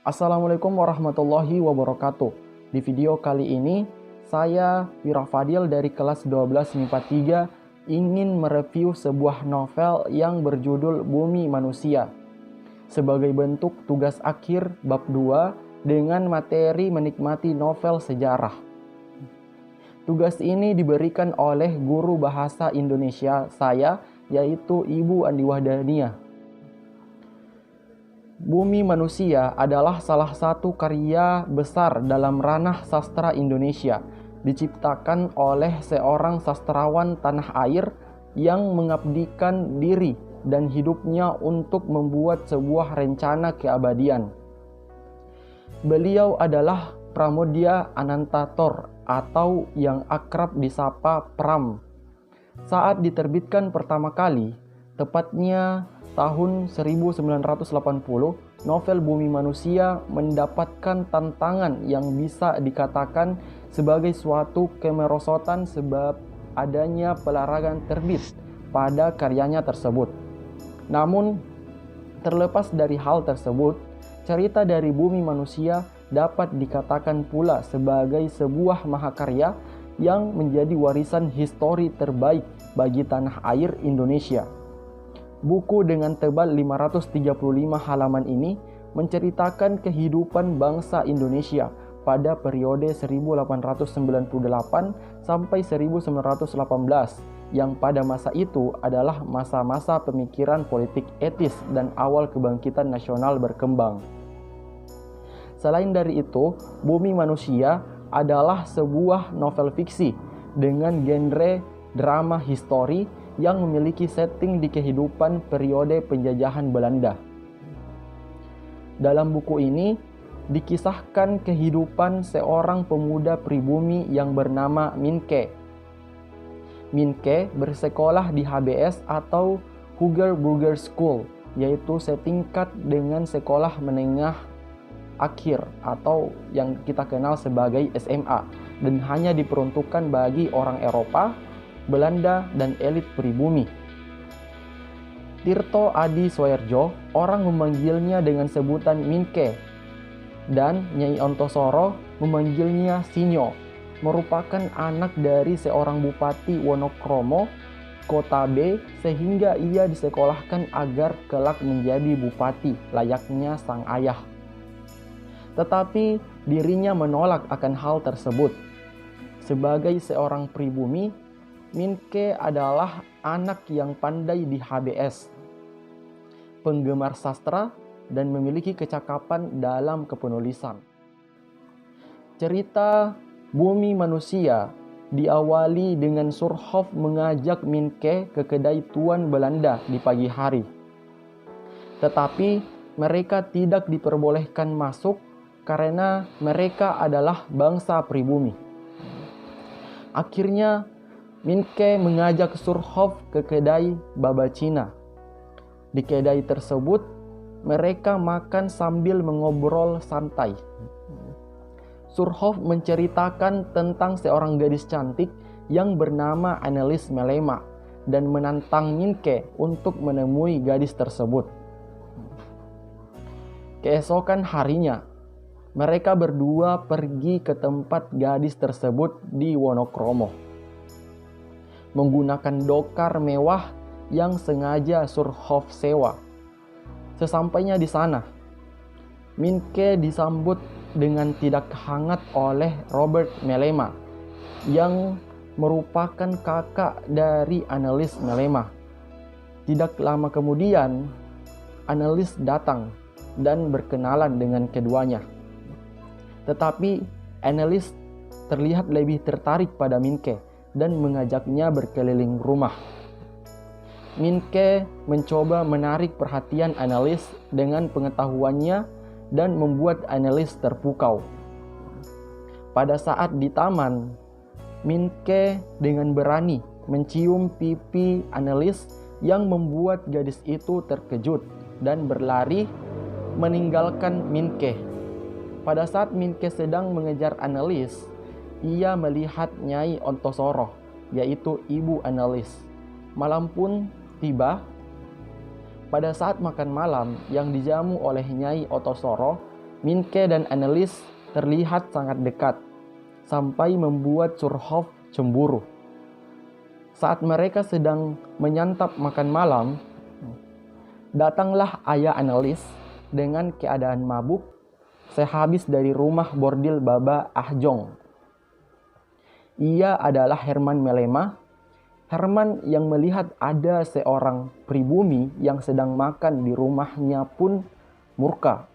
Assalamualaikum warahmatullahi wabarakatuh. Di video kali ini, saya Wira Fadil dari kelas 12 MIPA 3 ingin mereview sebuah novel yang berjudul Bumi Manusia sebagai bentuk tugas akhir bab 2 dengan materi menikmati novel sejarah. Tugas ini diberikan oleh guru bahasa Indonesia saya, yaitu Ibu Andi Wahdaniah. Bumi Manusia adalah salah satu karya besar dalam ranah sastra Indonesia, diciptakan oleh seorang sastrawan tanah air yang mengabdikan diri dan hidupnya untuk membuat sebuah rencana keabadian. Beliau adalah Pramoedya Anantathur atau yang akrab disapa Pram. Saat diterbitkan pertama kali, tepatnya tahun 1980, novel Bumi Manusia mendapatkan tantangan yang bisa dikatakan sebagai suatu kemerosotan sebab adanya pelarangan terbit pada karyanya tersebut. Namun, terlepas dari hal tersebut, cerita dari Bumi Manusia dapat dikatakan pula sebagai sebuah mahakarya yang menjadi warisan histori terbaik bagi tanah air Indonesia. Buku dengan tebal 535 halaman ini menceritakan kehidupan bangsa Indonesia pada periode 1898 sampai 1918 yang pada masa itu adalah masa-masa pemikiran politik etis dan awal kebangkitan nasional berkembang. Selain dari itu, Bumi Manusia adalah sebuah novel fiksi dengan genre drama histori yang memiliki setting di kehidupan periode penjajahan Belanda. Dalam buku ini dikisahkan kehidupan seorang pemuda pribumi yang bernama Minke. Minke bersekolah di HBS atau Hugger Burger School, yaitu setingkat dengan sekolah menengah akhir atau yang kita kenal sebagai SMA, dan hanya diperuntukkan bagi orang Eropa, Belanda, dan elit pribumi. Tirto Adi Soerjo, orang memanggilnya dengan sebutan Minke, dan Nyai Ontosoro memanggilnya Sinyo, merupakan anak dari seorang bupati Wonokromo, Kota B, sehingga ia disekolahkan agar kelak menjadi bupati layaknya sang ayah. Tetapi dirinya menolak akan hal tersebut. Sebagai seorang pribumi, Minke adalah anak yang pandai di HBS, penggemar sastra, dan memiliki kecakapan dalam kepenulisan. Cerita Bumi Manusia diawali dengan Surhoff mengajak Minke ke kedai tuan Belanda di pagi hari. Tetapi mereka tidak diperbolehkan masuk karena mereka adalah bangsa pribumi. Akhirnya Minke mengajak Surhoff ke kedai baba Cina. Di kedai tersebut, mereka makan sambil mengobrol santai. Surhoff menceritakan tentang seorang gadis cantik yang bernama Annelies Melema dan menantang Minke untuk menemui gadis tersebut. Keesokan harinya, mereka berdua pergi ke tempat gadis tersebut di Wonokromo menggunakan dokar mewah yang sengaja Surhoff sewa. Sesampainya di sana, Minke disambut dengan tidak hangat oleh Robert Melema yang merupakan kakak dari Annelies Melema. Tidak lama kemudian, Annelies datang dan berkenalan dengan keduanya. Tetapi Annelies terlihat lebih tertarik pada Minke dan mengajaknya berkeliling rumah. Minke mencoba menarik perhatian Annelies dengan pengetahuannya dan membuat Annelies terpukau. Pada saat di taman, Minke dengan berani mencium pipi Annelies yang membuat gadis itu terkejut dan berlari meninggalkan Minke. Pada saat Minke sedang mengejar Annelies, ia melihat Nyai Ontosoro, yaitu ibu Annelies. Malam pun tiba. Pada saat makan malam yang dijamu oleh Nyai Ontosoro, Minke dan Annelies terlihat sangat dekat, sampai membuat Surhoff cemburu. Saat mereka sedang menyantap makan malam, datanglah ayah Annelies dengan keadaan mabuk sehabis dari rumah bordil Baba Ahjong. Ia adalah Herman Melema. Herman yang melihat ada seorang pribumi yang sedang makan di rumahnya pun murka.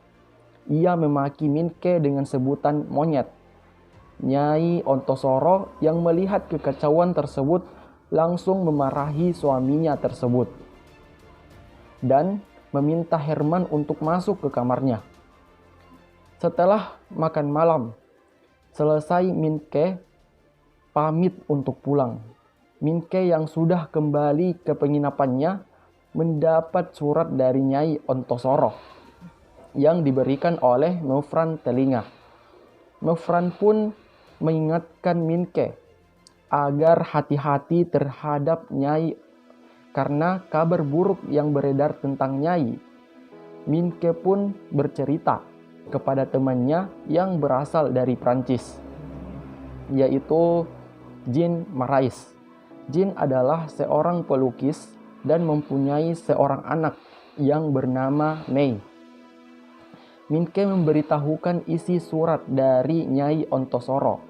Ia memaki Minke dengan sebutan monyet. Nyai Ontosoro yang melihat kekacauan tersebut langsung memarahi suaminya tersebut dan meminta Herman untuk masuk ke kamarnya. Setelah makan malam selesai, Minke pamit untuk pulang. Minke yang sudah kembali ke penginapannya mendapat surat dari Nyai Ontosoro yang diberikan oleh Meufran Telinga. Meufran pun mengingatkan Minke agar hati-hati terhadap Nyai karena kabar buruk yang beredar tentang Nyai. Minke pun bercerita kepada temannya yang berasal dari Prancis, yaitu Jean Marais. Jean adalah seorang pelukis dan mempunyai seorang anak yang bernama May. Minke memberitahukan isi surat dari Nyai Ontosoro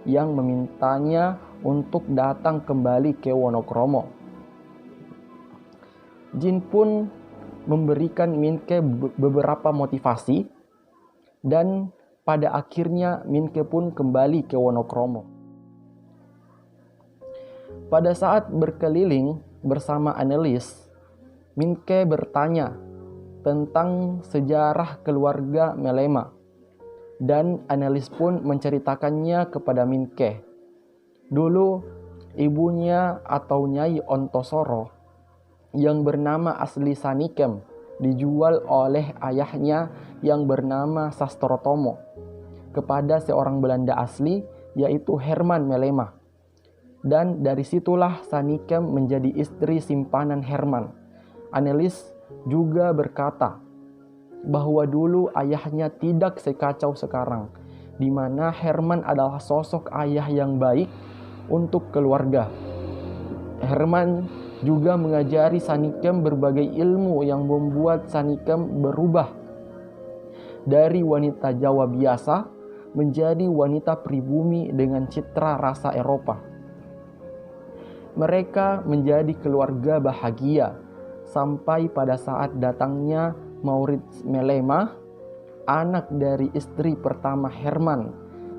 yang memintanya untuk datang kembali ke Wonokromo. Jean pun memberikan Minke beberapa motivasi dan pada akhirnya Minke pun kembali ke Wonokromo. Pada saat berkeliling bersama Annelies, Minke bertanya tentang sejarah keluarga Melema dan Annelies pun menceritakannya kepada Minke. Dulu ibunya atau Nyai Ontosoro yang bernama asli Sanikem dijual oleh ayahnya yang bernama Sastrotomo kepada seorang Belanda asli, yaitu Herman Melema. Dan dari situlah Sanikem menjadi istri simpanan Herman. Annelies juga berkata bahwa dulu ayahnya tidak sekacau sekarang, di mana Herman adalah sosok ayah yang baik untuk keluarga. Herman juga mengajari Sanikem berbagai ilmu yang membuat Sanikem berubah dari wanita Jawa biasa menjadi wanita pribumi dengan citra rasa Eropa. Mereka menjadi keluarga bahagia sampai pada saat datangnya Maurits Melema, anak dari istri pertama Herman,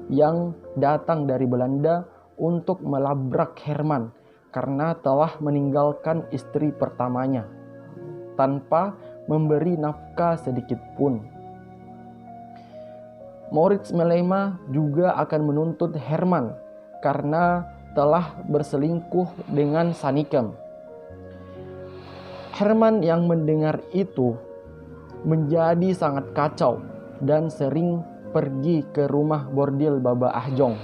yang datang dari Belanda untuk melabrak Herman karena telah meninggalkan istri pertamanya tanpa memberi nafkah sedikit pun. Maurits Melema juga akan menuntut Herman karena telah berselingkuh dengan Sanikem. Herman yang mendengar itu menjadi sangat kacau dan sering pergi ke rumah bordil Baba Ahjong.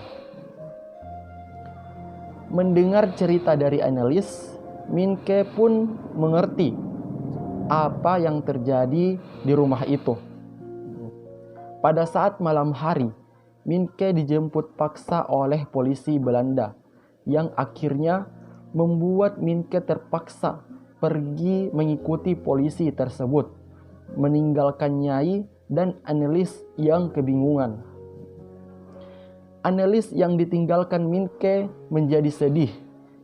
Mendengar cerita dari Annelies, Minke pun mengerti apa yang terjadi di rumah itu. Pada saat malam hari, Minke dijemput paksa oleh polisi Belanda yang akhirnya membuat Minke terpaksa pergi mengikuti polisi tersebut, meninggalkan Nyai dan Annelies yang kebingungan. Annelies yang ditinggalkan Minke menjadi sedih.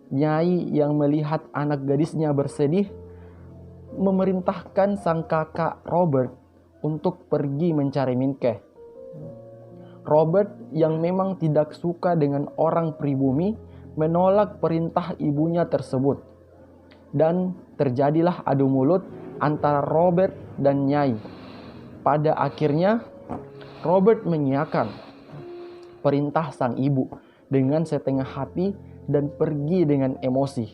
Nyai yang melihat anak gadisnya bersedih memerintahkan sang kakak Robert untuk pergi mencari Minke. Robert yang memang tidak suka dengan orang pribumi menolak perintah ibunya tersebut, dan terjadilah adu mulut antara Robert dan Nyai. Pada akhirnya Robert mengiyakan perintah sang ibu dengan setengah hati dan pergi dengan emosi.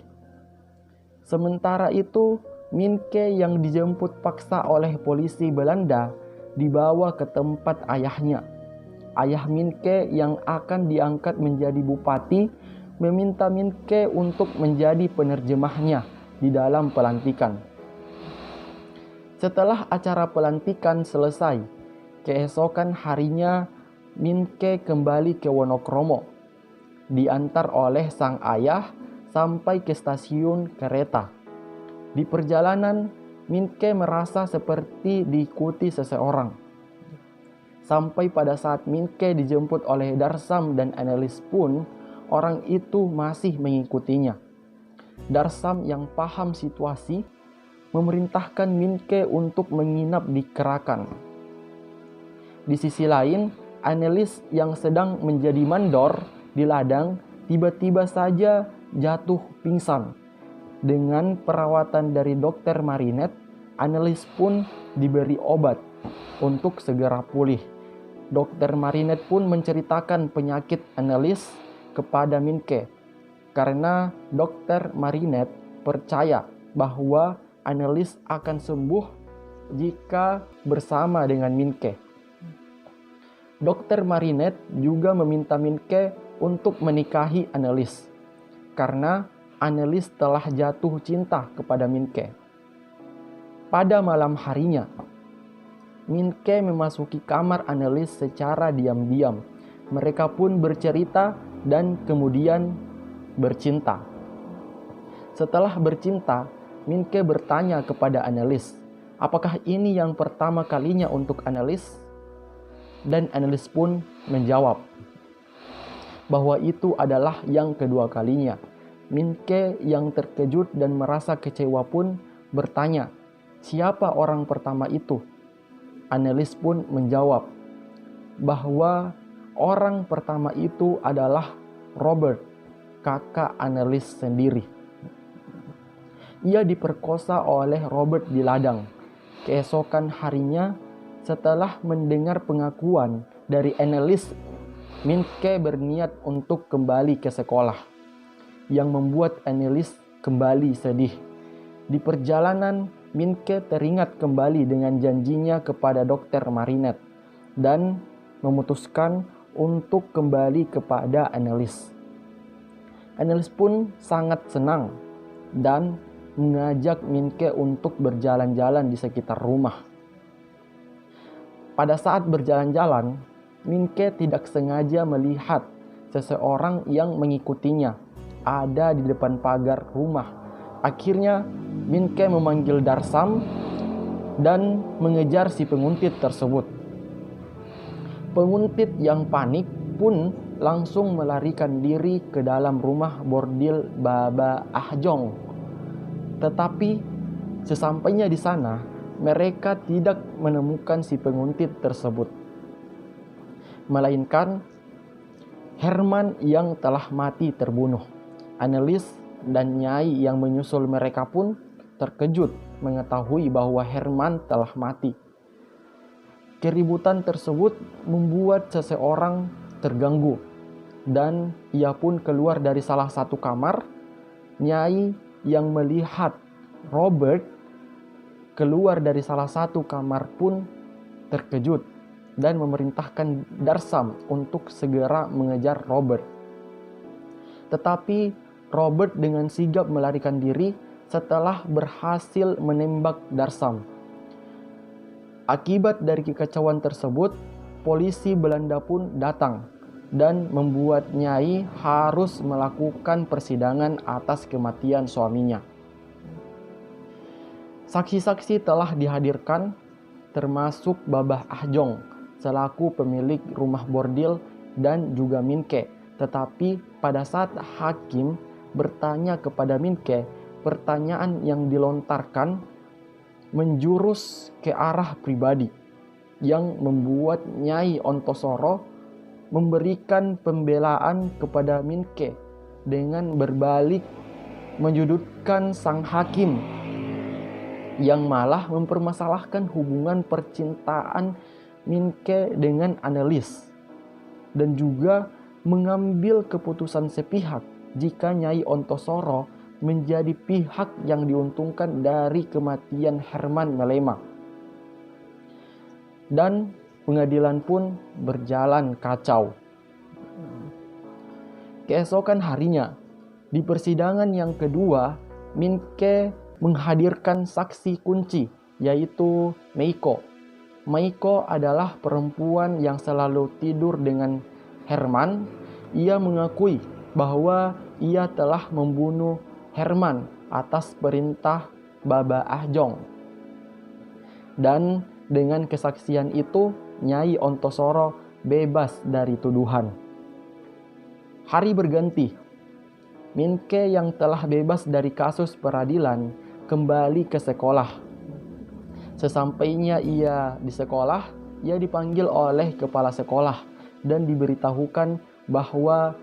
Sementara itu, Minke yang dijemput paksa oleh polisi Belanda dibawa ke tempat ayahnya. Ayah Minke yang akan diangkat menjadi bupati meminta Minke untuk menjadi penerjemahnya di dalam pelantikan. Setelah acara pelantikan selesai, Keesokan harinya, Minke kembali ke Wonokromo, diantar oleh sang ayah sampai ke stasiun kereta. Di perjalanan, Minke merasa seperti diikuti seseorang. Sampai pada saat Minke dijemput oleh Darsam dan Annelies pun, orang itu masih mengikutinya. Darsam yang paham situasi memerintahkan Minke untuk menginap di Kerakan. Di sisi lain, Annelies yang sedang menjadi mandor di ladang tiba-tiba saja jatuh pingsan. Dengan perawatan dari dokter Marinette, Annelies pun diberi obat untuk segera pulih. Dokter Marinette pun menceritakan penyakit Annelies kepada Minke karena dokter Marinette percaya bahwa Annelies akan sembuh jika bersama dengan Minke. Dokter Marinette juga meminta Minke untuk menikahi Annelies karena Annelies telah jatuh cinta kepada Minke. Pada malam harinya, Minke memasuki kamar Annelies secara diam-diam. Mereka pun bercerita dan kemudian bercinta. Setelah bercinta, Minke bertanya kepada Annelies, apakah ini yang pertama kalinya untuk Annelies? Dan Annelies pun menjawab bahwa itu adalah yang kedua kalinya. Minke yang terkejut dan merasa kecewa pun bertanya, siapa orang pertama itu? Annelies pun menjawab bahwa orang pertama itu adalah Robert, kakak Annelies sendiri. Ia diperkosa oleh Robert di ladang. Keesokan harinya, setelah mendengar pengakuan dari Annelies, Minke berniat untuk kembali ke sekolah, yang membuat Annelies kembali sedih. Di perjalanan, Minke teringat kembali dengan janjinya kepada dokter Marinette dan memutuskan untuk kembali kepada Annelies. Annelies pun sangat senang dan mengajak Minke untuk berjalan-jalan di sekitar rumah. Pada saat berjalan-jalan, Minke tidak sengaja melihat seseorang yang mengikutinya ada di depan pagar rumah. Akhirnya, Minke memanggil Darsam dan mengejar si penguntit tersebut. Penguntit yang panik pun langsung melarikan diri ke dalam rumah bordil Baba Ahjong. Tetapi sesampainya di sana, mereka tidak menemukan si penguntit tersebut, melainkan Herman yang telah mati terbunuh. Annelies dan Nyai yang menyusul mereka pun terkejut mengetahui bahwa Herman telah mati. Keributan tersebut membuat seseorang terganggu dan ia pun keluar dari salah satu kamar. Nyai yang melihat Robert keluar dari salah satu kamar pun terkejut dan memerintahkan Darsam untuk segera mengejar Robert. Tetapi Robert dengan sigap melarikan diri setelah berhasil menembak Darsam. Akibat dari kekacauan tersebut, polisi Belanda pun datang dan membuat Nyai harus melakukan persidangan atas kematian suaminya. Saksi-saksi telah dihadirkan, termasuk Babah Ahjong selaku pemilik rumah bordil dan juga Minke. Tetapi pada saat hakim bertanya kepada Minke, pertanyaan yang dilontarkan menjurus ke arah pribadi yang membuat Nyai Ontosoro memberikan pembelaan kepada Minke dengan berbalik menyudutkan sang hakim yang malah mempermasalahkan hubungan percintaan Minke dengan Annelies dan juga mengambil keputusan sepihak jika Nyai Ontosoro menjadi pihak yang diuntungkan dari kematian Herman Melema. Dan pengadilan pun berjalan kacau. Keesokan harinya, di persidangan yang kedua, Minke menghadirkan saksi kunci, yaitu Meiko. Maiko adalah perempuan yang selalu tidur dengan Herman. Ia mengakui bahwa ia telah membunuh Herman atas perintah Baba Ahjong. Dan dengan kesaksian itu, Nyai Ontosoro bebas dari tuduhan. Hari berganti. Minke yang telah bebas dari kasus peradilan kembali ke sekolah. Sesampainya ia di sekolah, ia dipanggil oleh kepala sekolah dan diberitahukan bahwa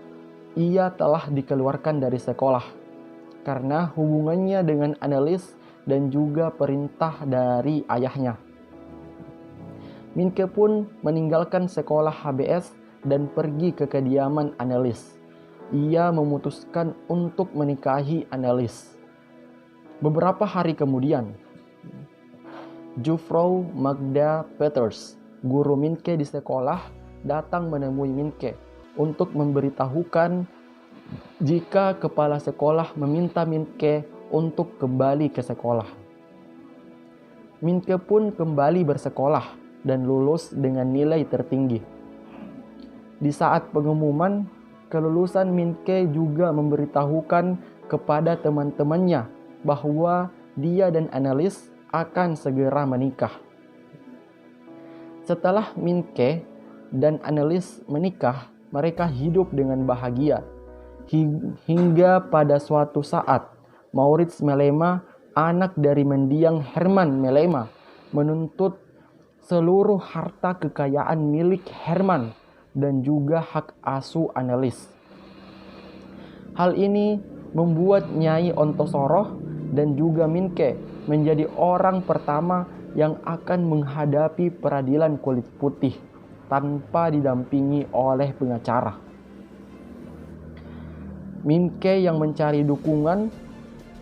ia telah dikeluarkan dari sekolah karena hubungannya dengan Annelies dan juga perintah dari ayahnya. Minke pun meninggalkan sekolah HBS dan pergi ke kediaman Annelies. Ia memutuskan untuk menikahi Annelies. Beberapa hari kemudian, Juffrouw Magda Peters, guru Minke di sekolah, datang menemui Minke untuk memberitahukan jika kepala sekolah meminta Minke untuk kembali ke sekolah. Minke pun kembali bersekolah dan lulus dengan nilai tertinggi. Di saat pengumuman kelulusan, Minke juga memberitahukan kepada teman-temannya bahwa dia dan Annelies akan segera menikah. Setelah Minke dan Annelies menikah, mereka hidup dengan bahagia. Hingga pada suatu saat, Maurits Melema, anak dari mendiang Herman Melema, menuntut seluruh harta kekayaan milik Herman dan juga hak asuh Annelies. Hal ini membuat Nyai Ontosoro dan juga Minke menjadi orang pertama yang akan menghadapi peradilan kulit putih tanpa didampingi oleh pengacara. Minke yang mencari dukungan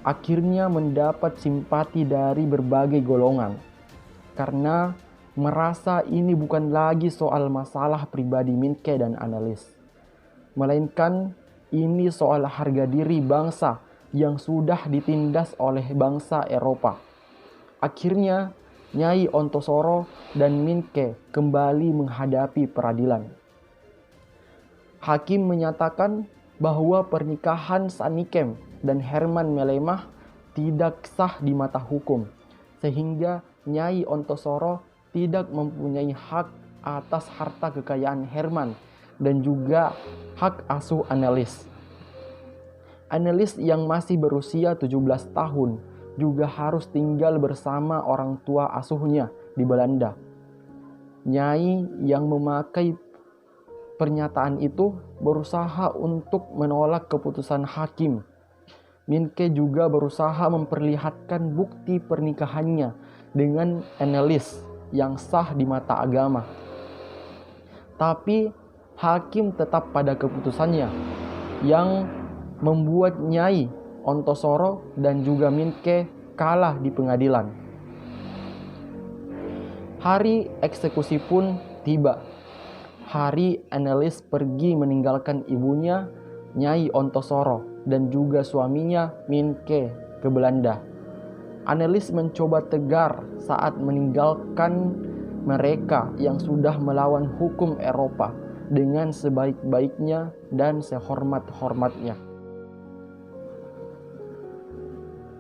akhirnya mendapat simpati dari berbagai golongan karena merasa ini bukan lagi soal masalah pribadi Minke dan Annelies, melainkan ini soal harga diri bangsa yang sudah ditindas oleh bangsa Eropa. Akhirnya, Nyai Ontosoro dan Minke kembali menghadapi peradilan. Hakim menyatakan bahwa pernikahan Sanikem dan Herman Melemah tidak sah di mata hukum, sehingga Nyai Ontosoro tidak mempunyai hak atas harta kekayaan Herman dan juga hak asuh Annelies. Annelies yang masih berusia 17 tahun juga harus tinggal bersama orang tua asuhnya di Belanda. Nyai yang memakai pernyataan itu berusaha untuk menolak keputusan hakim. Minke juga berusaha memperlihatkan bukti pernikahannya dengan Annelies yang sah di mata agama. Tapi hakim tetap pada keputusannya yang membuat Nyai Ontosoro dan juga Minke kalah di pengadilan. Hari eksekusi pun tiba. Hari Annelies pergi meninggalkan ibunya, Nyai Ontosoro, dan juga suaminya Minke ke Belanda. Annelies mencoba tegar saat meninggalkan mereka yang sudah melawan hukum Eropa dengan sebaik-baiknya dan sehormat-hormatnya.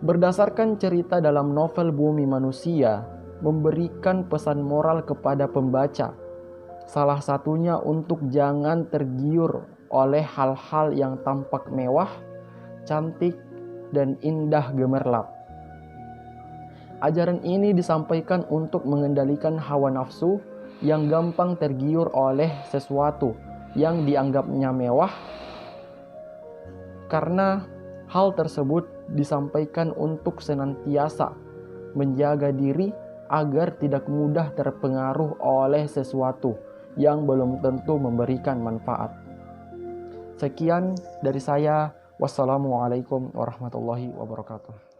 Berdasarkan cerita dalam novel Bumi Manusia, memberikan pesan moral kepada pembaca. Salah satunya untuk jangan tergiur oleh hal-hal yang tampak mewah, cantik, dan indah gemerlap. Ajaran ini disampaikan untuk mengendalikan hawa nafsu yang gampang tergiur oleh sesuatu yang dianggapnya mewah, karena hal tersebut disampaikan untuk senantiasa menjaga diri agar tidak mudah terpengaruh oleh sesuatu yang belum tentu memberikan manfaat. Sekian dari saya. Wassalamualaikum warahmatullahi wabarakatuh.